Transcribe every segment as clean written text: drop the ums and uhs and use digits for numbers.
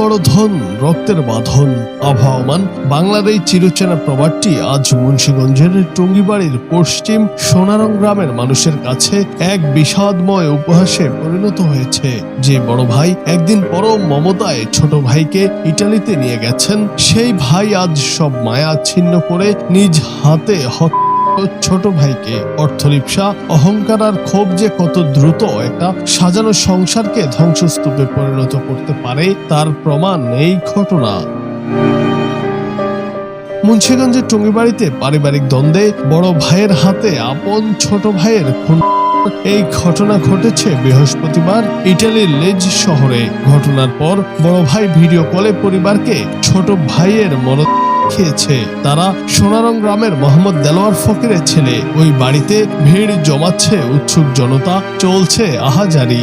বড় ধন, রক্তের বাঁধন, আবহাওয়ামান বাংলার এই চিরচেনা প্রবাদটি আজ মুন্সিগঞ্জের টঙ্গিবাড়ির পশ্চিম সোনারং গ্রামের মানুষের কাছে এক বিষাদময় উপহাসে পরিণত হয়েছে। যে বড় ভাই একদিন পরম মমতায় ছোট ভাইকে ইটালিতে নিয়ে গেছেন, সেই ভাই আজ সব মায়া ছিন্ন করে নিজ হাতে ছোট ভাইকে। অর্থলিপ্সা, অহংকার আর ক্ষোভ যে কত দ্রুত একটা সাজানো সংসারকে ধ্বংসস্তূপে পরিণত করতে পারে তার প্রমাণ এই ঘটনা। মুন্সিগঞ্জের টঙ্গিবাড়িতে পারিবারিক দ্বন্দ্বে বড় ভাইয়ের হাতে আপন ছোট ভাইয়ের খুন। এই ঘটনা ঘটেছে বৃহস্পতিবার ইটালির লেজ শহরে। ঘটনার পর বড় ভাই ভিডিও কলে পরিবারকে ছোট ভাইয়ের মরণ খেয়েছে। তারা সোনারং গ্রামের মোহাম্মদ দেলোয়ার ফকিরের ছেলে। ওই বাড়িতে ভিড় জমাচ্ছে উৎসুক জনতা, চলছে আহাজারি।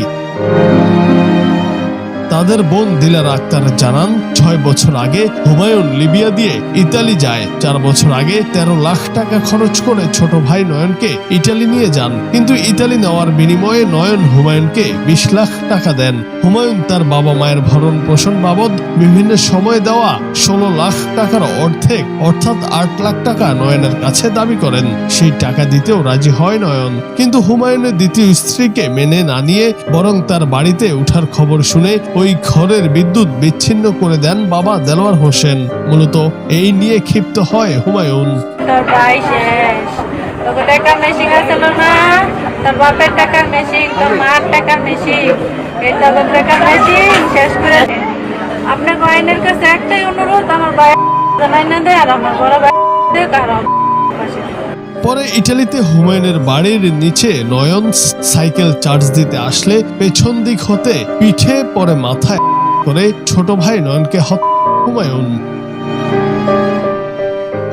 তাদের বোন দিলার আক্তার জানান, 6 বছর আগে হুমায়ুন লিবিয়া দিয়ে ইতালি যায়। 4 বছর আগে 13 লাখ টাকা খরচ করে ছোট ভাই নয়নকে ইটালি নিয়ে যান, কিন্তু ইতালি নেওয়ার বিনিময়ে নয়ন হুমায়ুনকে 20 লাখ টাকা দেন। হুমায়ুন তার বাবা মায়ের ভরণ পোষণ বাবদ বিভিন্ন সময় দেওয়া 16 লাখ টাকার অর্ধেক অর্থাৎ 8 লাখ টাকা নয়নের কাছে দাবি করেন। সেই টাকা দিতেও রাজি হয় নয়ন, কিন্তু হুমায়ুনের দ্বিতীয় স্ত্রীকে মেনে না নিয়ে বরং তার বাড়িতে উঠার খবর শুনে ওই ঘরের বিদ্যুৎ বিচ্ছিন্ন করে দেন বাবা দেলোয়ার হোসেন। মূলত এই নিয়ে ক্ষিপ্ত হয় হুমায়ুন। তোর ভাই শেষ, তোকে টাকার মেশিন আসলো না, তোর বাপের টাকার মেশিন, তোর মার টাকার মেশিন, এই তোর টাকার মেশিন শেষ করে আপনার আইনের কাছে একটাই অনুরোধ, আমার ভাই জানাই না দেয় আর আমার বড় ভাই কারণ। পরে ইটালিতে হুমায়ুনের বাড়ির নিচে নয়ন সাইকেল চার্জ দিতে আসলে পেছন দিক হতে পিঠে পরে মাথায় করে ছোট ভাই নয়নকে হুমায়ুন।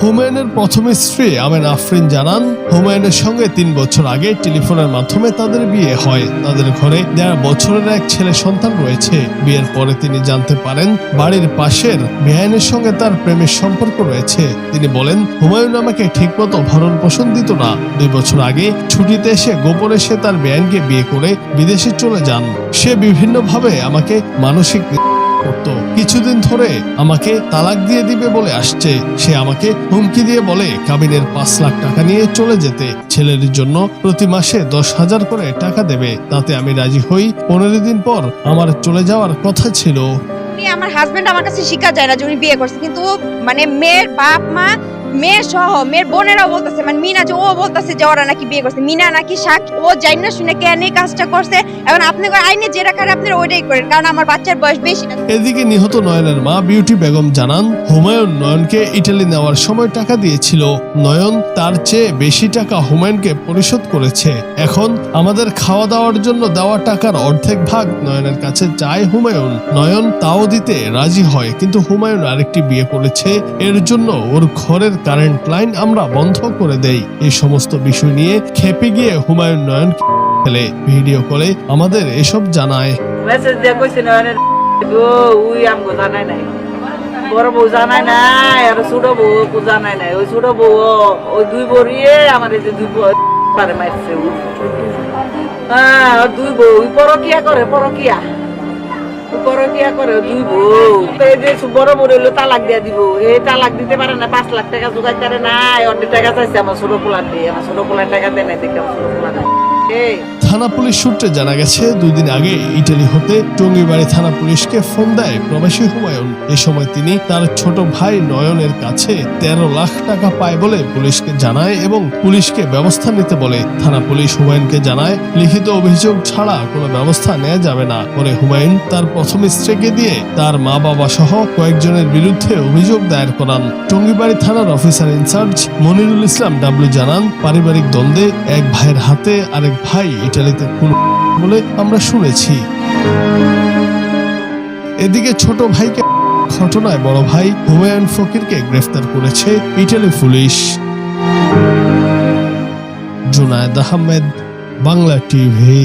হুমায়ুনের প্রথম স্ত্রী আমেন আফরিন জানান, হুমায়ুনের সঙ্গে 3 বছর আগে টেলিফোনের মাধ্যমে তাদের বিয়ে হয়। তাদের ঘরে 1.5 বছরের এক ছেলে সন্তান রয়েছে। বিয়ের পরে তিনি জানতে পারেন বাড়ির পাশের বেআইনের সঙ্গে তার প্রেমের সম্পর্ক রয়েছে। তিনি বলেন, হুমায়ুন আমাকে ঠিকমতো ভরণ পোষণ দিত না। 2 বছর আগে ছুটিতে এসে গোপনে সে তার বেআইনকে বিয়ে করে বিদেশে চলে যান। সে বিভিন্নভাবে আমাকে মানসিক করতো। কিছুদিন ধরে আমাকে তালাক দিয়ে দিবে বলে আসছে। সে আমাকে হুমকি দিয়ে বলে কাবিনের 5 লাখ টাকা নিয়ে চলে যেতে। ছেলের জন্য প্রতি মাসে 10,000 করে টাকা দেবে। তাতে আমি রাজি হই। 15 দিন পর আমার চলে যাওয়ার কথা ছিল। আমার হাজবেন্ড আমার কাছে শিখা যায় না যে উনি বিয়ে করছে, কিন্তু মানে মেয়ের বাপ মা, মেয়ে সহ মেয়ের বোনেরাও বলতেছে, মানে মিনা যে ও বলতেছে যে ওরা নাকি বিয়ে করছে। মিনা নাকি ও যাই না শুনে কেন এই কাজটা করছে। এখন আপনি আইনে যে রাখার আপনারা ওইটাই করেন, কারণ আমার বাচ্চার বয়স বেশি না। এদিকে নিহত নয়নের মা বিউটি বেগম জানান, হুমায়ুন নয়নকে ইটালি নেওয়ার সময় টাকা দিয়েছিল। নয়ন তার চেয়ে বেশি টাকা হুমায়ুনকে পরিশোধ করেছে। এখন আমাদের খাওয়া দাওয়ার জন্য দেওয়া টাকার অর্ধেক ভাগ নয়নের কাছে চায় হুমায়ুন। নয়ন তাও দিতে রাজি হয়, কিন্তু হুমায়ুন আরেকটি বিয়ে করেছে। এর জন্য ওর ঘরের কারেন্ট লাইন আমরা বন্ধ করে দেই। এই সমস্ত বিষয় নিয়ে খেপে গিয়ে হুমায়ুন নয়ন ফেলে ভিডিও কলে আমাদের এসব জানায়। মেসেজ দিয়ে কইছে নয়নের ওই আমগো জানাই নাই, বড় বউ জানাই নাই, আর ছোট বউ জানাই নাই। ওই ছোট বউ ওই 2 বড়িয়ে আমার এই যে 2 বউ পারে মারছে। হ্যাঁ 2 বউ পরকিয়া করে, পরকিয়া করে 2 বউ। এই যে বড় বড় হলো তালাক দিয়ে দিব, এই তালাক দিতে পারে না, 5 লাখ টাকা জোগাড় করে নাই, অর্ধেক টাকা চাইছে আমার ছোট পোলার দিয়ে। আমার ছোট পোলার টাকা দেয় নাই দেখে আমার ছোট পোলার। থানা পুলিশ সূত্রে জানা গেছে, 2 দিন আগে ইটালি হতে টঙ্গিবাড়ি থানা পুলিশকে ফোন দেয় প্রবাসী হুমায়ুন। এ সময় তিনি তার ছোট ভাই নয়নের কাছে 13 লাখ টাকা পায় বলে পুলিশকে জানায় এবং পুলিশকে ব্যবস্থা নিতে বলে। থানা পুলিশ হুমায়ুনকে জানায়, লিখিত অভিযোগ ছাড়া কোনো ব্যবস্থা নেওয়া যাবে না। পরে হুমায়ুন তার প্রথম স্ত্রীকে দিয়ে তার মা বাবা সহ কয়েকজনের বিরুদ্ধে অভিযোগ দায়ের করান। টঙ্গিবাড়ি থানার অফিসার ইনচার্জ মনিরুল ইসলাম ডাবলু জানান, পারিবারিক দ্বন্দ্বে এক ভাইয়ের হাতে আরেক ভাই ইটালিতে খুন বলে আমরা শুনেছি। এদিকে ছোট ভাইকে ঘটনায় বড় ভাই হুমায়ুন ফকিরকে গ্রেফতার করেছে Italy police. Junaid Ahmed, Bangla TV.